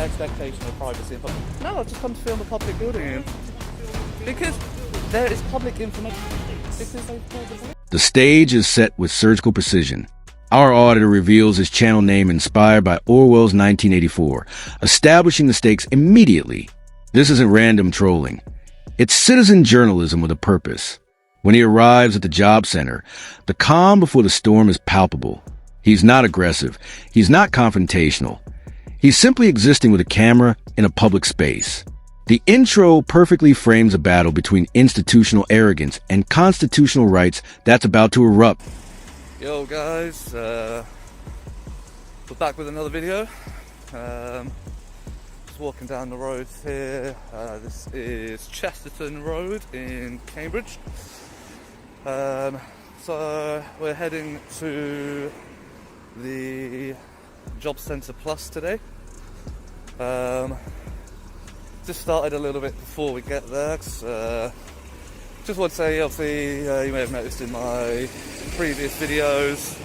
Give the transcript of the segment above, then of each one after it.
expectation of privacy. No, I've just come to film a public building. Because there is public information. Because they've called the police. The stage is set with surgical precision. Our auditor reveals his channel name inspired by Orwell's 1984, establishing the stakes immediately. This isn't random trolling. It's citizen journalism with a purpose. When he arrives at the job center, the calm before the storm is palpable. He's not aggressive. He's not confrontational. He's simply existing with a camera in a public space. The intro perfectly frames a battle between institutional arrogance and constitutional rights that's about to erupt. Yo guys, we're back with another video. Just walking down the road here. This is Chesterton Road in Cambridge. So we're heading to the Job Centre Plus today. Just started a little bit before we get there. Just want to say, obviously, you may have noticed in my previous videos,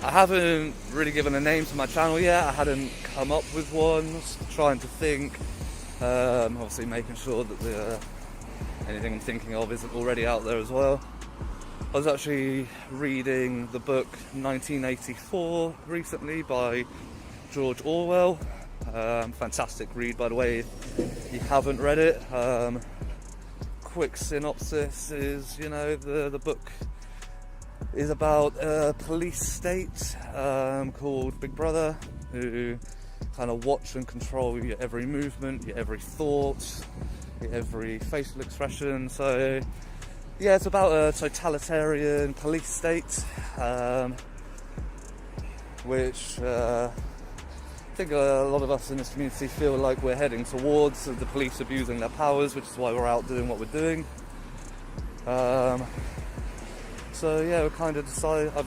I haven't really given a name to my channel yet. I hadn't come up with one. Just trying to think. Obviously, making sure that anything I'm thinking of isn't already out there as well. I was actually reading the book 1984 recently by George Orwell. Fantastic read, by the way, if you haven't read it. Quick synopsis is, the book is about a police state called Big Brother, who kind of watch and control your every movement, your every thought, your every facial expression. So yeah, it's about a totalitarian police state, which I think a lot of us in this community feel like we're heading towards, the police abusing their powers, which is why we're out doing what we're doing. So yeah, I've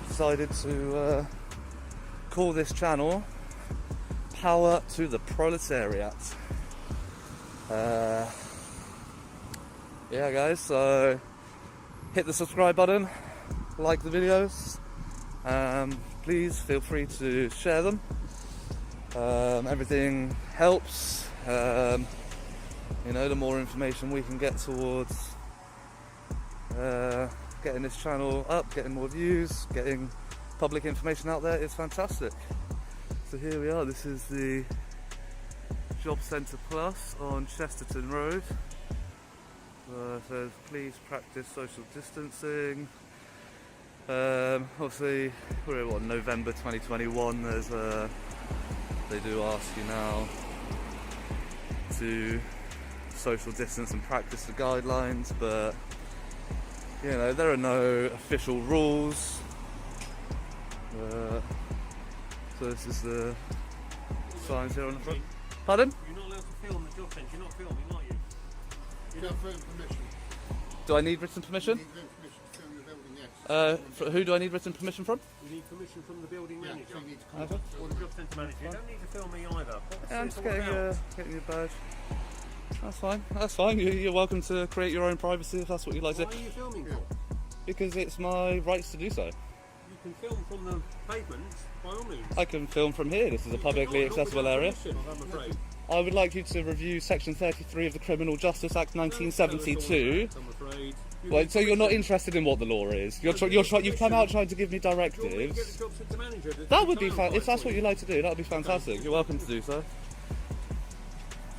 decided to call this channel Power to the Proletariat. Yeah guys, so hit the subscribe button, like the videos, please feel free to share them. Everything helps. The more information we can get towards getting this channel up, getting more views, getting public information out there is fantastic. So here we are, this is the Job Centre Plus on Chesterton Road. It says please practice social distancing. Obviously we're in November 2021, they do ask you now to social distance and practice the guidelines, but there are no official rules. So this is the signs here on the front. Pardon? You're not allowed to film the job centre, you're not filming, are you? You don't have written permission. Do I need written permission? You need written permission to film the building, yes. Who do I need written permission from? You need permission from the building manager. So you need to call Okay. Or the job centre manager. You don't need to film me either. What's Yeah, I'm this just all about? getting your badge. That's fine. You're welcome to create your own privacy if that's what you'd like to Why do. are you filming for? Because it's my rights to do so. You can film from the pavement, by all means. I can film from here. This is a publicly accessible area. I'm afraid. I would like you to review Section 33 of the Criminal Justice Act 1972. I'm afraid. Well, so you're not interested in what the law is. You've come out trying to give me Get the directives. job centre manager. That would be fun. If that's what you like to do, that would be fantastic. You're welcome to do so.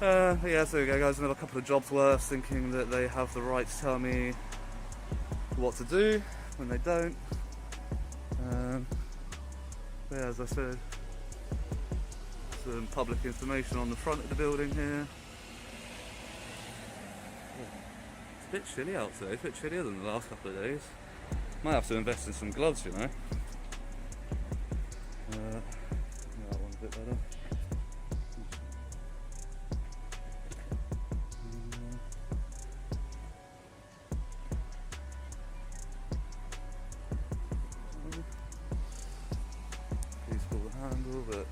Yeah, so there we go, guys. Another couple of jobs worth, thinking that they have the right to tell me what to do when they don't. Yeah, as I said, some public information on the front of the building here. It's a bit chilly out today. It's a bit chillier than the last couple of days. Might have to invest in some gloves, Yeah, that one's a bit better. Please pull the handle, but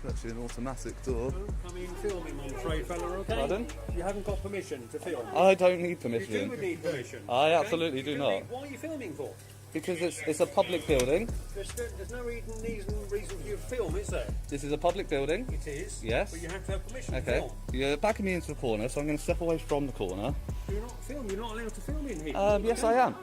it's actually an automatic door. Don't come in filming, I'm afraid, fella, okay? Pardon? You haven't got permission to film. I don't need You do permission. need permission. I okay? absolutely do not. Why are you filming for? Because it's a public building. There's no reason for you to film, is there? This is a public building. It is. Yes. But you have to have permission to Okay. film. You're backing me into the corner, so I'm going to step away from the corner. You're not film. You're not allowed to film in here. Yes, I am.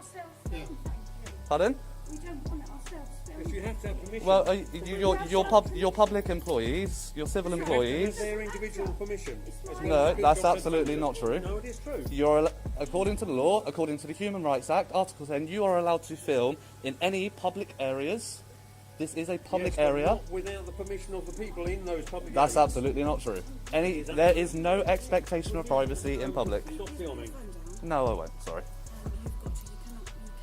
Pardon? We don't want it ourselves. If you have to have permission. Well, you're public employees. You're civil With employees. their individual permission. As well No, as good that's job absolutely centre. not true. No, it is true. According to the law, according to the Human Rights Act, Article 10, you are allowed to film in any public areas. This is a public Yes, but area. not without the permission of the people in those public That's areas. absolutely not true. There is no expectation of privacy in public. Stop filming. No, I won't. Sorry.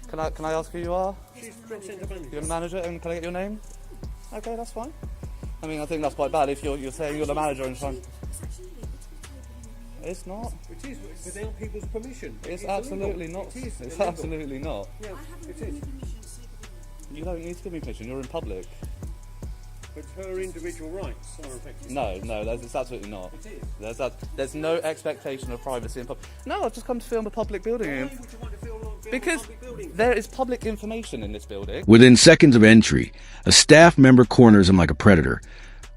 Can I ask who you are? She's centre manager. You're the manager, and can I get your name? Okay, that's fine. I mean, I think that's quite bad if you're saying you're the manager and trying. It's not. It is without people's permission. It's illegal. absolutely not. It is It's illegal. absolutely not. Yeah, it is. You don't need to give me permission. You're in public. But her individual rights are affected. No, it's absolutely not. It is. There's no expectation of privacy in public. No, I've just come to film a public building. Why would you want to film a Because public building? there is public information in this building. Within seconds of entry, a staff member corners him like a predator,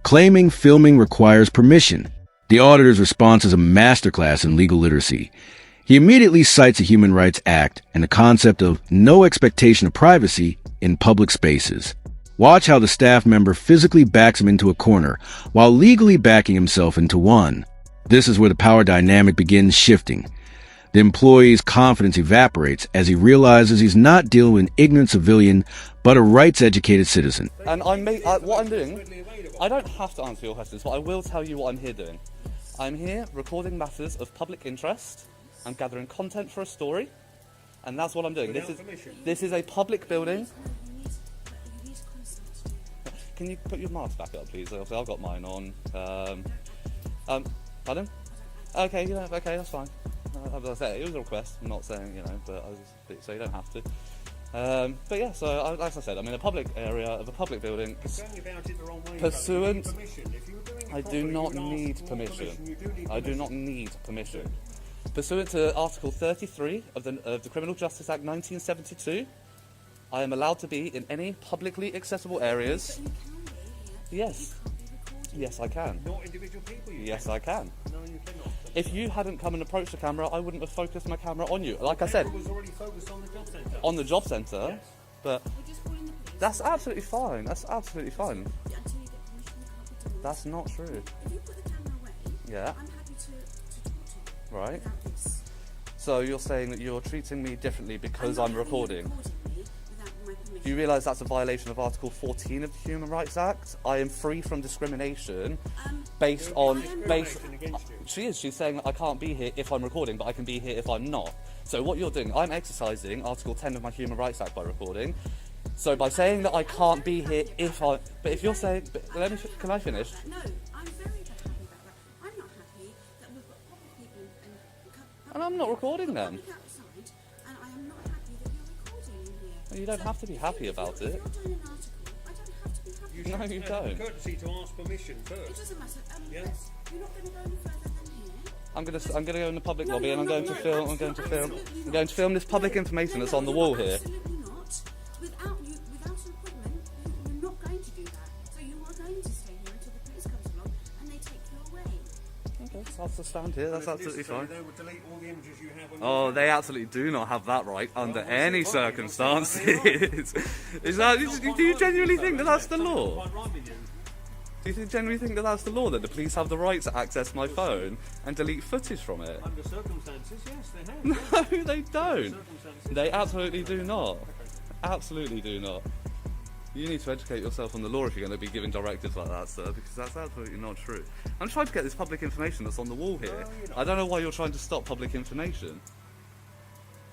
claiming filming requires permission. The auditor's response is a masterclass in legal literacy. He immediately cites the Human Rights Act and the concept of no expectation of privacy in public spaces. Watch how the staff member physically backs him into a corner while legally backing himself into one. This is where the power dynamic begins shifting. The employee's confidence evaporates as he realizes he's not dealing with an ignorant civilian, but a rights-educated citizen. And what I'm doing, I don't have to answer your questions, but I will tell you what I'm here doing. I'm here recording matters of public interest. I'm gathering content for a story, and that's what I'm doing. This is a public building. Can you put your mask back up, please? Obviously, I've got mine on. Pardon? Okay, okay, that's fine. As I said, it was a request. I'm not saying, but so you don't have to. But yeah, so like I said, I'm in a public area of a public building. Going about it the wrong way, Pursuant, you need permission. If you were doing it I do properly, not you'd ask need for more permission. You do need I do not need permission. Pursuant to Article 33 of the Criminal Justice Act 1972, I am allowed to be in any publicly accessible areas. Yes. Yes, I can. Not individual people. Yes, I can. No, you cannot. If you hadn't come and approached the camera, I wouldn't have focused my camera on you. Like I said, It was already focused on the job centre. on the job centre, Yes. but that's absolutely fine. That's absolutely fine. Until you get permission, you can't be doing That's not true. If you put the camera away, Yeah. I'm happy to talk to you Right. without this. So you're saying that you're treating me differently because I'm not having you recording. recording me without my permission. Do you realise that's a violation of Article 14 of the Human Rights Act? I am free from discrimination based on... Discrimination against you. She is. She's saying that I can't be here if I'm recording, but I can be here if I'm not. So what you're doing, I'm exercising Article 10 of my Human Rights Act by recording. So by saying that I can't be here if I... But if you're saying... But can I finish? No, I'm very happy about that. I'm not happy that we've got public people And I'm not recording them. public outside, and I am not happy that you're recording in here. You don't have to be happy about it. If you're doing an article, I don't have to be happy. No, you don't. Courtesy to ask permission It first. doesn't matter. Yeah. You're not going to go any further than here. I'm gonna go in the public No, lobby and I'm you're going to not. film. No, I'm going to absolutely film. not. I'm going to film this public information that's on the wall here. Absolutely not. Without an appointment, you're not going to do that. So you are going to stay here until the police comes along and they take you away. Okay, I'll just stand here. That's absolutely fine. They would delete all the images you have on Oh, your they absolutely do not have that right under any circumstances. Is that? Do you genuinely think that that's the law? Quite right with you. Do you genuinely think that that's the law, that the police have the right to access my phone and delete footage from it? Under circumstances, yes, they have. No, they don't. Circumstances. They absolutely do not. Absolutely do not. You need to educate yourself on the law if you're going to be giving directives like that, sir, because that's absolutely not true. I'm trying to get this public information that's on the wall here. I don't know why you're trying to stop public information.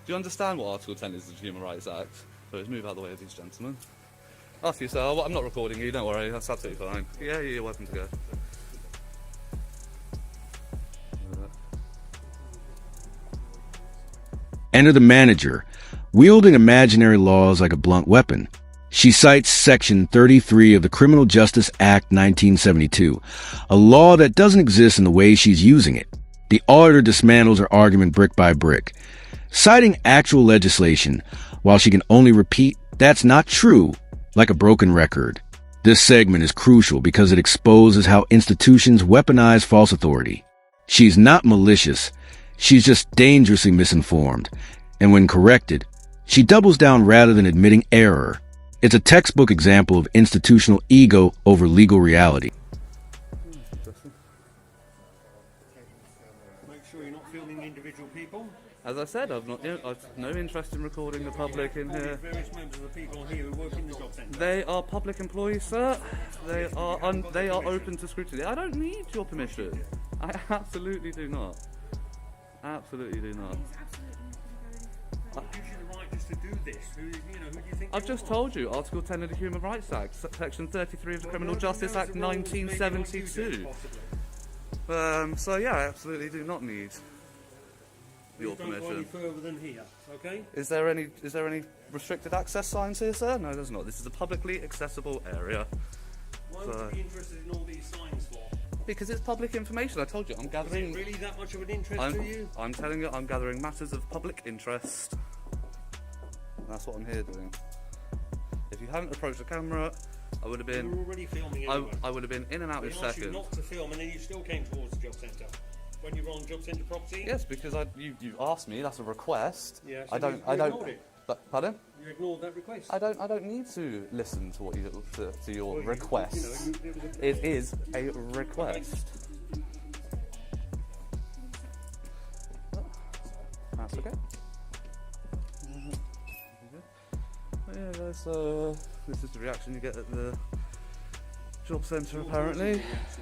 Do you understand what Article 10 is of the Human Rights Act? So let's move out of the way of these gentlemen. Off you, sir. I'm not recording you, don't worry, that's absolutely fine. Yeah, you're welcome to go. Enter the manager, wielding imaginary laws like a blunt weapon. She cites Section 33 of the Criminal Justice Act 1972, a law that doesn't exist in the way she's using it. The auditor dismantles her argument brick by brick. citing actual legislation, while she can only repeat "that's not true" like a broken record. This segment is crucial because it exposes how institutions weaponize false authority. She's not malicious, she's just dangerously misinformed, and when corrected, she doubles down rather than admitting error. It's a textbook example of institutional ego over legal reality. Make sure you're not filming individual people. As I said, I've no interest in recording the public in here. Various members of the people here who work in the job centre. They are public employees, sir. They are open to scrutiny. I don't need your permission. I absolutely do not. Absolutely do not. What gives you the right just to do this? Who do you think I've just told you, Article 10 of the Human Rights Act, Section 33 of the Criminal Justice Act 1972. So yeah, I absolutely do not need your Don't go any permission. further than here, okay? Is there any restricted access signs here, sir? No, there's not. This is a publicly accessible area. Why would you be interested in all these signs for? Because it's public information. I told you, I'm Is it gathering. really that much of an interest to you? I'm telling you, I'm gathering matters of public interest. That's what I'm here doing. If you hadn't approached the camera, I would have You were been. already filming anyway. I would have been in and out We in asked you seconds. not to film and then you still came towards the job centre. When you were on job centre property? Yes, because you asked me. That's a request. Yes, I don't. you I don't. ignored it. Pardon? You ignored that request. I don't need to listen to what to your Well, request. it was a- It is a request. That's okay. Yeah, guys, this is the reaction you get at the job centre, apparently.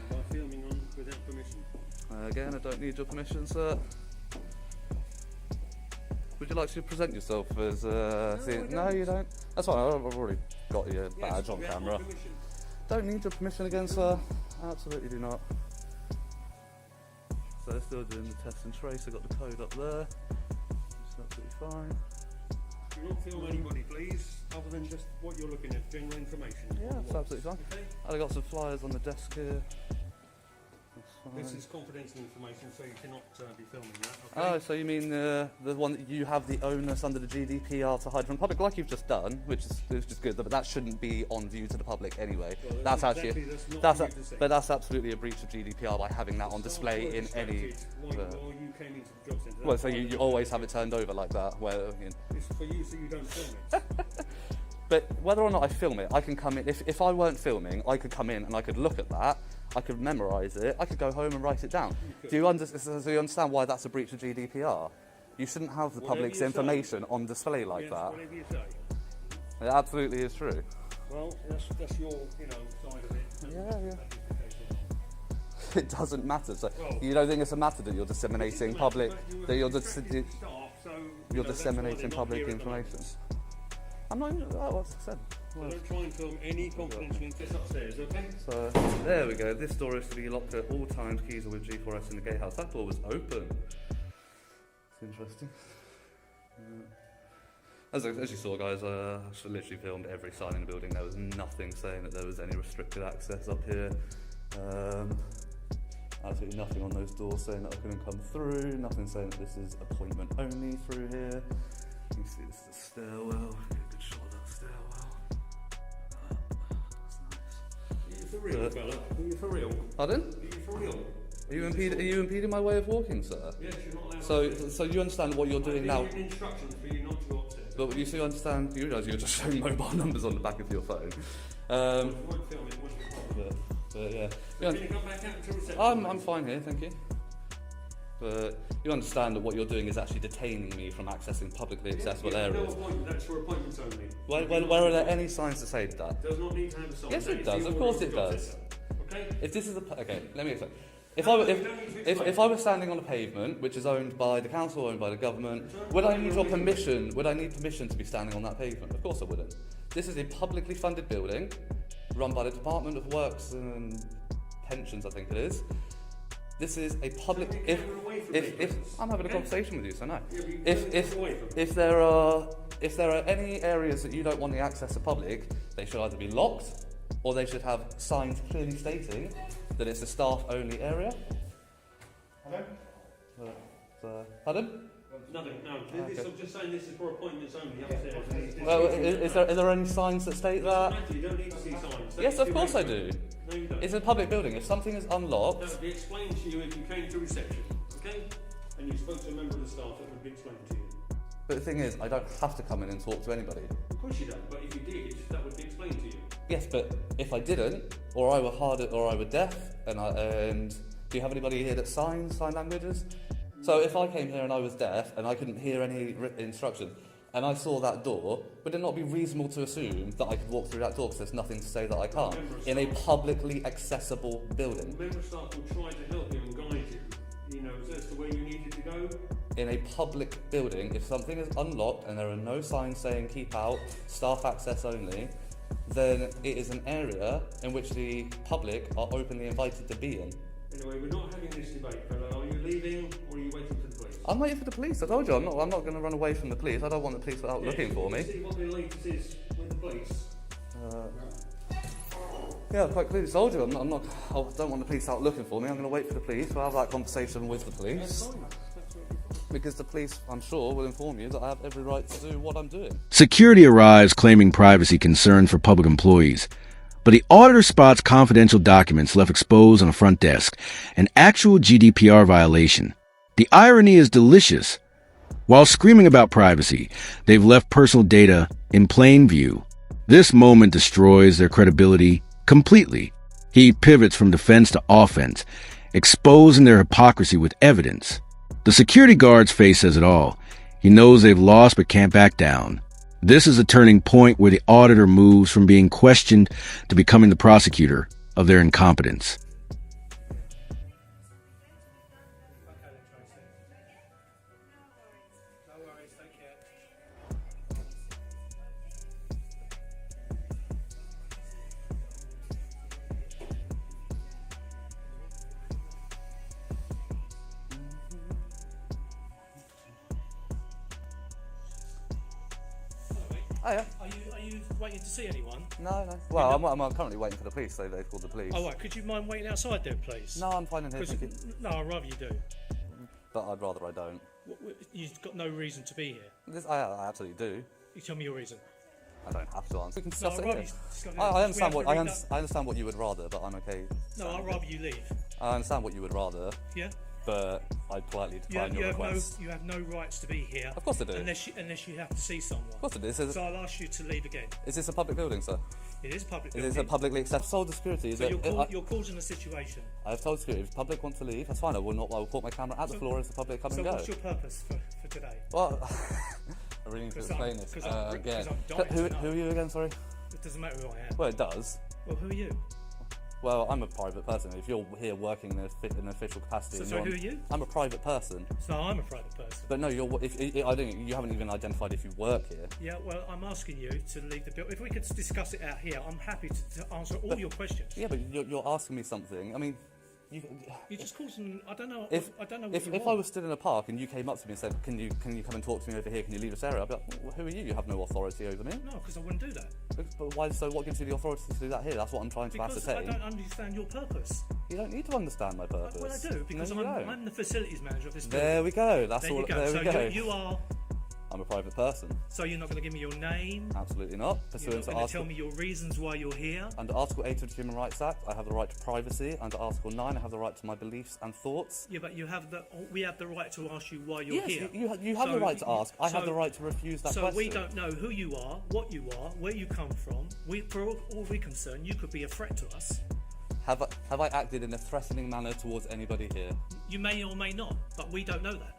By filming on without permission. Again, I don't need your permission, sir. Would you like to present yourself as No, you don't. That's fine, I've already got your badge on without camera. my permission. Don't need your permission again, sir. Absolutely do not. So they're still doing the test and trace. I've got the code up there. It's absolutely fine. Do not film anybody, please, other than just what you're looking at, general information. Yeah, that's absolutely fine. Okay? I've got some flyers on the desk here. That's fine. This is confidential information, so you cannot be filming that. Oh, Okay? so you mean the one that you have the onus under the GDPR to hide from the public, like you've just done, which is good, but that shouldn't be on view to the public anyway. Well, that's exactly, actually that's not for you to say. but that's absolutely a breach of GDPR by having that on It's display not in any. While you came into the job centre. Well, That's so why you the always job have it turned over like that, where you know. It's for you, so you don't film it. But whether or not I film it, I can come in. If I weren't filming, I could come in and I could look at that. I could memorise it. I could go home and write it down. Do you understand why that's a breach of GDPR? You shouldn't have the Whatever public's you say. information on display like Yes, that. whatever you say. It absolutely is true. Well, that's your, side of it. Yeah. That's It doesn't matter. So Well- you don't think it's a matter that you're disseminating public, that you're distracting staff, so, you're that's why they're disseminating not public here at the information. moment. I'm not even. Oh, what's it said? So don't try and film any confidential information upstairs, okay? So there we go. This door is to be locked at all times. Keys are with G4S in the gatehouse. That door was open. It's interesting. As you saw, guys, I literally filmed every sign in the building. There was nothing saying that there was any restricted access up here. Absolutely nothing on those doors saying that I couldn't come through. Nothing saying that this is appointment only through here. You can see this is a stairwell. Get a good shot of that stairwell. That's nice. Are you for real, fella? Are you for real? Pardon? Are you for real? Are you impeding my way of walking, sir? Yes, you're not allowed So you understand what you're doing now? I've given you instructions for you not to go upstairs. But you still understand? You realise you're just showing mobile numbers on the back of your phone. If you won't film it, what's the problem? But yeah. Can you come back out to reception? I'm fine here, thank you. But you understand that what you're doing is actually detaining me from accessing publicly accessible No areas. appointment, that's for appointments only. Where are there any signs to say that? Does not need to have a sign. Yes, it That is does. the Of order course the it job does. centre. Okay? If this is okay, let me explain. If No, I you don't need to if I was standing on a pavement which is owned by the council, owned by the government, would I need your permission? Would I need permission to be standing on that pavement? Of course I wouldn't. This is a publicly funded building, run by the Department of Works and Pensions, I think it is. This is a public. If I'm having a conversation with you, so no. If there are any areas that you don't want the access to public, they should either be locked or they should have signs clearly stating that it's a staff-only area. Hello? Pardon? Nothing, no. This, I'm just saying this is for appointments only upstairs. Well, is there any signs that state that? You don't need to see signs. Yes, of course I do. No, you don't. It's a public building. If something is unlocked, That would be explained to you if you came to reception, okay? And you spoke to a member of the staff, that would be explained to you. but the thing is, I don't have to come in and talk to anybody. Of course you don't, but if you did, that would be explained to you. Yes, but if I didn't, or I were hard, or I were deaf, and do you have anybody here that sign languages? So if I came here and I was deaf and I couldn't hear any instruction, and I saw that door, would it not be reasonable to assume that I could walk through that door because there's nothing to say that I can't in a publicly accessible building? Member of staff will try to help you and guide you, as to where you needed to go. In a public building, if something is unlocked and there are no signs saying keep out, staff access only, then it is an area in which the public are openly invited to be in. Anyway, we're not having this debate, fellow. Are you leaving or are you waiting for the police? I'm waiting for the police. I told you, I'm not going to run away from the police. I don't want the police out looking for me. See what the latest is with the police. Yeah, quite clearly told you. I don't want the police out looking for me. I'm going to wait for the police. We'll have that conversation with the police. Because the police, I'm sure, will inform you that I have every right to do what I'm doing. Security arrives claiming privacy concerns for public employees. But the auditor spots confidential documents left exposed on the front desk, an actual GDPR violation. The irony is delicious. While screaming about privacy, they've left personal data in plain view. This moment destroys their credibility completely. He pivots from defense to offense, exposing their hypocrisy with evidence. The security guard's face says it all. He knows they've lost but can't back down. This is a turning point where the auditor moves from being questioned to becoming the prosecutor of their incompetence. Oh, yeah. Are you waiting to see anyone? No. Well, I'm currently waiting for the police, so they called the police. Oh, right. Could you mind waiting outside then, please? No, I'm fine in here, thank you. No, I'd rather you do. But I'd rather I don't. You've got no reason to be here. I absolutely do. You tell me your reason. I don't have to answer. We can discuss I'd it rather here. you discuss it. I understand We what have to I understand what you would rather, but I'm okay. No, I'd rather you leave. I understand what you would rather, Yeah? but I politely decline your request. You have no rights to be here. Of course I do. Unless you have to see someone. Of course it is. So I'll ask you to leave again. Is this a public building, sir? It is public. Is this a publicly accessible? I've told the security. So you're causing a situation. I've told security. If the public want to leave, that's fine. I will put my camera at the floor as the public come and go. So what's your purpose for today? Well, I really need to explain this again. Who are you again? Sorry. It doesn't matter who I am. Well, it does. Well, who are you? Well, I'm a private person. If you're here working in an official capacity, So who are you? I'm a private person. So I'm a private person. But no, you haven't even identified if you work here. Yeah, well, I'm asking you to leave the building. If we could discuss it out here, I'm happy to answer all your questions. Yeah, but you're asking me something. I mean, You're just causing. I don't know. If I don't know. if I was stood in a park and you came up to me and said, "Can you come and talk to me over here? Can you leave this area?" I'd be like, well, "Who are you? You have no authority over me." No, because I wouldn't do that. But why? So what gives you the authority to do that here? That's what I'm trying to Because I ascertain. don't understand your purpose. You don't need to understand my purpose. Well, I do because No, you don't. I'm the facilities manager of this building. There we go. That's There all. you go. There So we go. you are. I'm a private person. So you're not going to give me your name. Absolutely not. You're Pursuant not to going to tell Article me your reasons why you're here. under Article 8 of the Human Rights Act, I have the right to privacy. Under Article 9, I have the right to my beliefs and thoughts. Yeah, but we have the right to ask you why you're Yes, here. you have So the right to ask. I have so- the right to refuse that So question. we don't know who you are, what you are, where you come from. For all we're concerned, you could be a threat to us. Have I acted in a threatening manner towards anybody here? You may or may not, but we don't know that.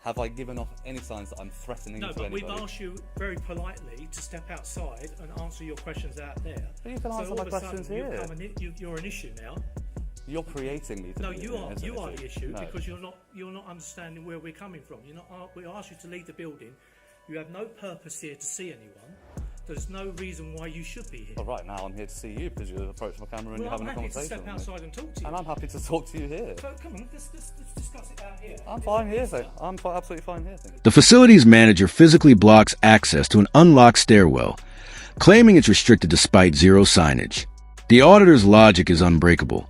Have I given off any signs that I'm threatening No, to but anybody? we've asked you very politely to step outside and answer your questions out there. But you can answer all my of a sudden questions here. You're an issue now. You're creating me. To No, be you an are. innocent You are the issue No. because you're not understanding where we're coming from. We asked you to leave the building. You have no purpose here to see anyone. There's no reason why you should be here. Well, right now I'm here to see you because you've approached my camera and you're I'm having a happy to conversation step with me. outside and talk to you. And I'm happy to talk to you here. So come on, let's discuss it out here. I'm fine here, though. I'm absolutely fine here. Thank you. The facilities manager physically blocks access to an unlocked stairwell, claiming it's restricted despite zero signage. The auditor's logic is unbreakable.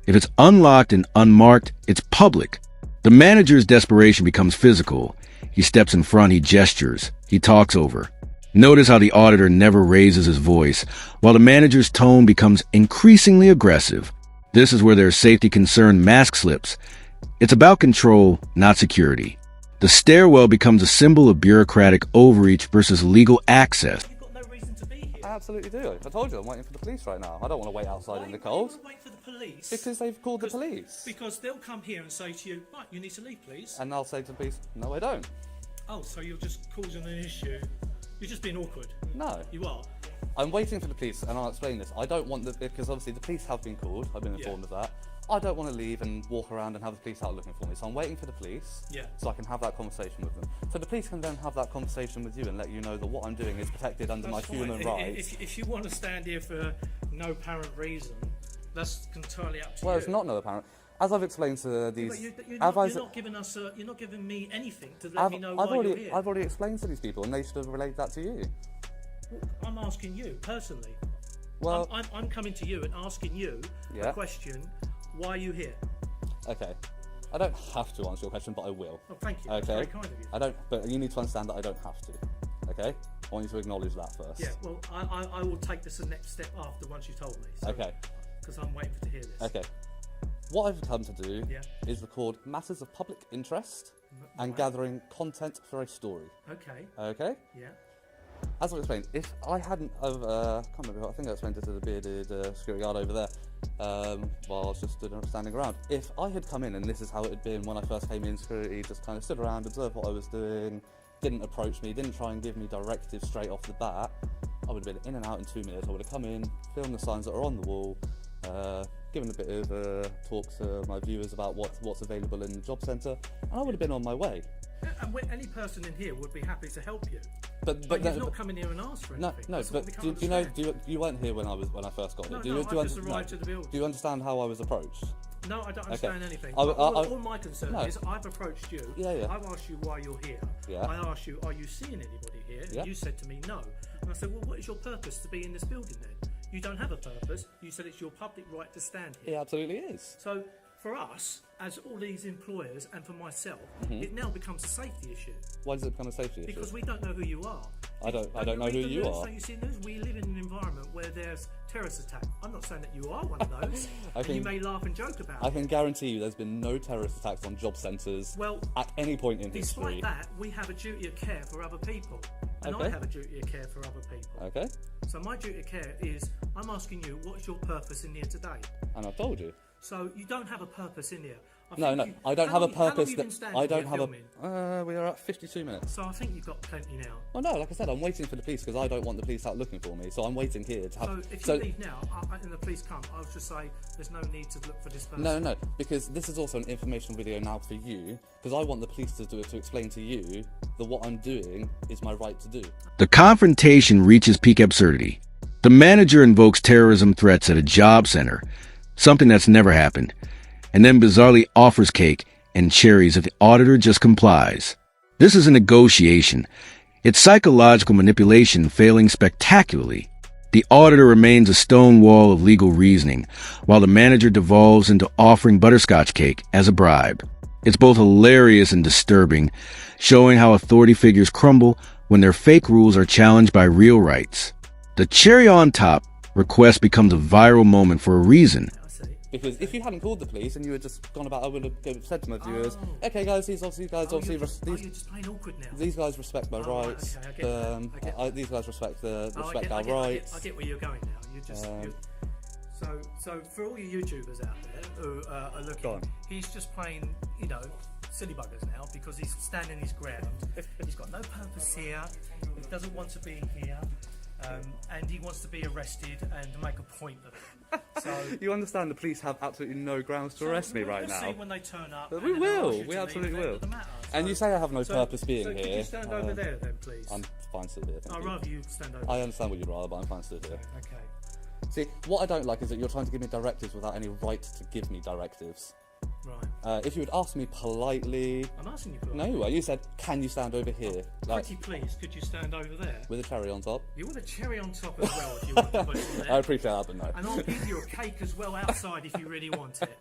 If it's unlocked and unmarked, it's public. The manager's desperation becomes physical. He steps in front, he gestures, he talks over. Notice how the auditor never raises his voice, while the manager's tone becomes increasingly aggressive. This is where their safety concern mask slips. It's about control, not security. The stairwell becomes a symbol of bureaucratic overreach versus legal access. You've got no reason to be here. I absolutely do. I told you I'm waiting for the police right now. I don't want to wait outside in the cold. Why do you wait for the police? Because they've called the police. Because they'll come here and say to you, right, you need to leave, please. And I'll say to the police, no, I don't. Oh, so you're just causing an issue. You're just being awkward. No. You are. I'm waiting for the police, and I'll explain this. I don't want because obviously the police have been called. I've been informed of that. I don't want to leave and walk around and have the police out looking for me. So I'm waiting for the police, so I can have that conversation with them. So the police can then have that conversation with you and let you know that what I'm doing is protected under my human rights. If you want to stand here for no apparent reason, that's entirely up to you. Well, it's not no apparent. As I've explained to these, you're not giving us. You're not giving me anything to let me know why you're here. I've already explained to these people, and they should have relayed that to you. I'm asking you personally. Well, I'm coming to you and asking you a question. Why are you here? Okay. I don't have to answer your question, but I will. Oh, thank you. Okay. That's very kind of you. I don't, but you need to understand that I don't have to. Okay. I want you to acknowledge that first. Yeah. Well, I will take this the next step after once you told me. So, Okay. Because I'm waiting to hear this. Okay. What I've come to do Yeah. is record matters of public interest and gathering content for a story. Okay. Okay. Yeah. As I've explained, if I hadn't can't remember, I think I explained it to the bearded security guard over there while I was just standing around. If I had come in and this is how it had been when I first came in, security just kind of stood around, observed what I was doing, didn't approach me, didn't try and give me directives straight off the bat, I would have been in and out in 2 minutes. I would have come in, filmed the signs that are on the wall, given a bit of talk to my viewers about what's available in the job centre, and I would have been on my way. And any person in here would be happy to help you. But you've not come in here and asked for anything. No, but do you know? You weren't here when I first got here. I just arrived to the building. Do you understand how I was approached? No, I don't understand anything. I- all my concern No. is I've approached you. Yeah. I've asked you why you're here. Yeah. I asked you, are you seeing anybody here? Yeah. And you said to me, no. And I said, well, what is your purpose to be in this building then? You don't have a purpose. You said it's your public right to stand here. It absolutely is. So for us, as all these employers, and for myself, it now becomes a safety issue. Why does it become a safety issue? Because we don't know who you are. I don't know who you are. Don't you see news? We live in an environment where there's terrorist attack. I'm not saying that you are one of those. You may laugh and joke about it. I can guarantee you there's been no terrorist attacks on job centres at any point in history. Despite that, we have a duty of care for other people. And I have a duty of care for other people. Okay. So my duty of care is, I'm asking you, what's your purpose in here today? And I've told you. So you don't have a purpose in here. I don't have a purpose. I don't have filming? we are at 52 minutes. So I think you've got plenty now. Well, no, like I said, I'm waiting for the police because I don't want the police out looking for me. So I'm waiting here to have. So if you leave now and the police come, I'll just say there's no need to look for this person. No, because this is also an informational video now for you because I want the police to do it to explain to you that what I'm doing is my right to do. The confrontation reaches peak absurdity. The manager invokes terrorism threats at a job center, something that's never happened, and then bizarrely offers cake and cherries if the auditor just complies. This is a negotiation. It's psychological manipulation failing spectacularly. The auditor remains a stone wall of legal reasoning, while the manager devolves into offering butterscotch cake as a bribe. It's both hilarious and disturbing, showing how authority figures crumble when their fake rules are challenged by real rights. The cherry on top request becomes a viral moment for a reason. Because if you hadn't called the police and you had just gone about, I would have said to my viewers, okay guys, these guys you're just playing awkward now. These guys respect my rights. Right, okay, these guys respect our rights. I get where you're going now. So for all you YouTubers out there who are looking, he's just playing, silly buggers now because he's standing his ground. He's got no purpose here. He doesn't want to be here. And he wants to be arrested and make a point of it. So you understand the police have absolutely no grounds to arrest me right now. We'll see when they turn up. We will. We absolutely will. And you say I have no purpose being here. Could you stand over there then, please? I'm fine to sit here. I'd rather you stand over. I understand what you'd rather, but I'm fine to sit here. Okay. See, what I don't like is that you're trying to give me directives without any right to give me directives. Right. If you would ask me politely... I'm asking you politely. No, you were. You said, can you stand over here? Pretty please, could you stand over there? With a cherry on top? You want a cherry on top as well if you want to put it there. I appreciate that, but no. And I'll give you a cake as well outside if you really want it.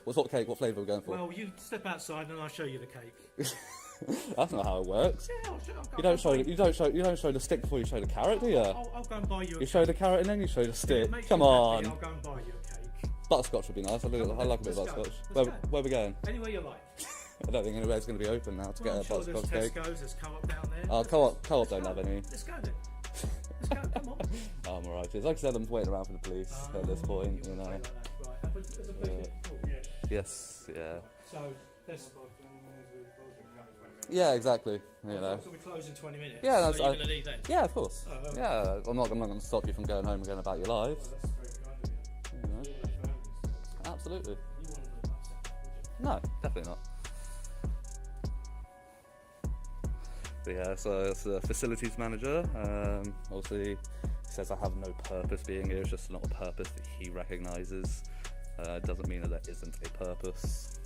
What sort of cake? What flavour are we going for? Well, you step outside and I'll show you the cake. That's not how it works. Yeah, I'll You don't show the stick before you show the carrot, do you? I'll go and buy you a You show the carrot and then you show the stick. Make Come you happy, on. I'll go and buy you a cake. Butterscotch would be nice. I like a bit of Let's go. butterscotch. Let's Where are we going? Anywhere you like. I don't think anywhere's going to be open now to Well, I'm get a sure there's butterscotch cake. Tesco's, there's Co-op down there. Oh, Co-op Let's don't go. have any. Let's go then. Let's go, come on. Oh, I'm alright. Like I said, I'm waiting around for the police at this point, you know. Like that. Right. There's a police report, yeah. Yes, yeah. So, there's... Yeah, exactly. You know. So we close in 20 minutes. Yeah, so that's, you're going to leave then? yeah, of course. Oh, okay. Yeah, I'm not going to stop you from going home and going about your lives. You know. Absolutely. No, definitely not. But yeah, so it's the facilities manager. Obviously, he says I have no purpose being here. It's just not a purpose that he recognises. Doesn't mean that there isn't a purpose.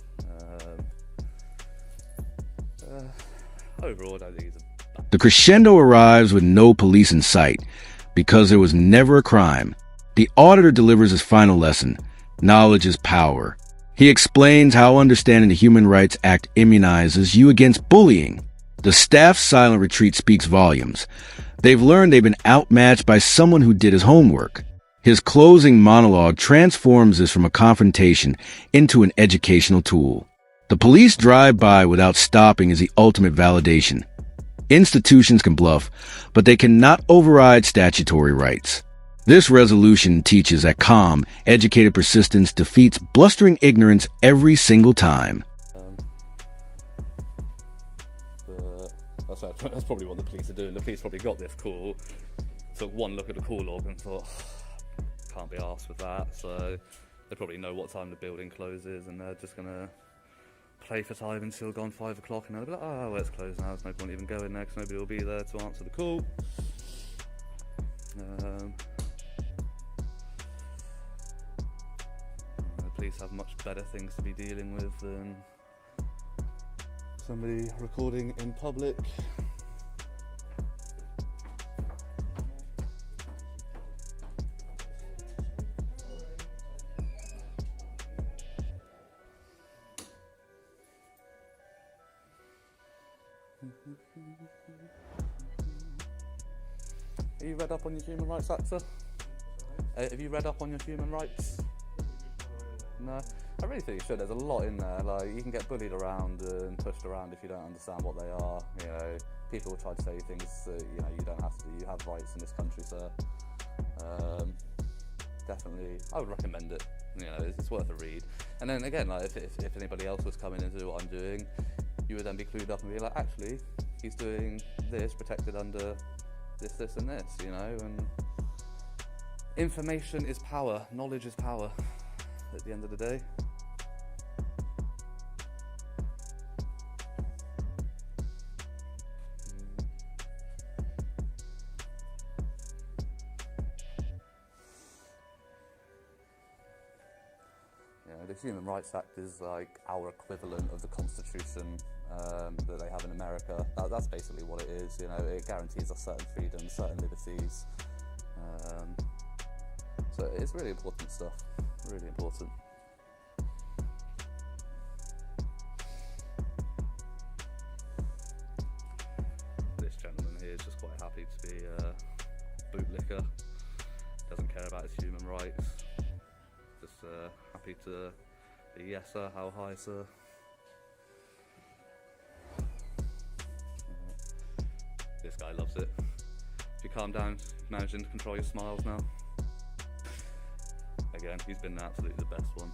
Overall, I don't think he's a... The crescendo arrives with no police in sight because there was never a crime. The auditor delivers his final lesson. Knowledge is power. He explains how understanding the Human Rights Act immunizes you against bullying. The staff's silent retreat speaks volumes. They've learned they've been outmatched by someone who did his homework. His closing monologue transforms this from a confrontation into an educational tool. The police drive by without stopping is the ultimate validation. Institutions can bluff, but they cannot override statutory rights. This resolution teaches that calm, educated persistence defeats blustering ignorance every single time. That's probably what the police are doing. The police probably got this call, took one look at the call log and thought, can't be arsed with that. So they probably know what time the building closes and they're just going to play for time until gone 5 o'clock and they'll be like, oh, well, it's closed now, there's no point even going there because nobody will be there to answer the call. The police have much better things to be dealing with than somebody recording in public. Have you read up on your Human Rights Act, sir? Have you read up on your human rights? No? I really think you should. There's a lot in there. Like, you can get bullied around and pushed around if you don't understand what they are. You know, people will try to say things that, you know, you don't have to do. You have rights in this country, sir. Definitely, I would recommend it. You know, it's worth a read. And then again, like, if anybody else was coming in to do what I'm doing, you would then be clued up and be like, actually, he's doing this, protected under this, this, and this. You know, and information is power. Knowledge is power. At the end of the day. The Human Rights Act is like our equivalent of the Constitution that they have in America. That's basically what it is. You know, it guarantees us certain freedoms, certain liberties. So it's really important stuff. Really important. This gentleman here is just quite happy to be a bootlicker. Doesn't care about his human rights. Just happy to be yes sir, how high sir. This guy loves it. If you calm down, managing to control your smiles now. Again, he's been absolutely the best one.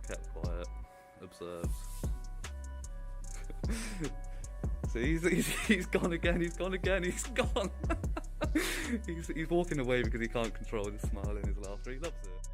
Kept quiet, observed. See, he's gone again, he's gone. He's walking away because he can't control his smile and his laughter. He loves it.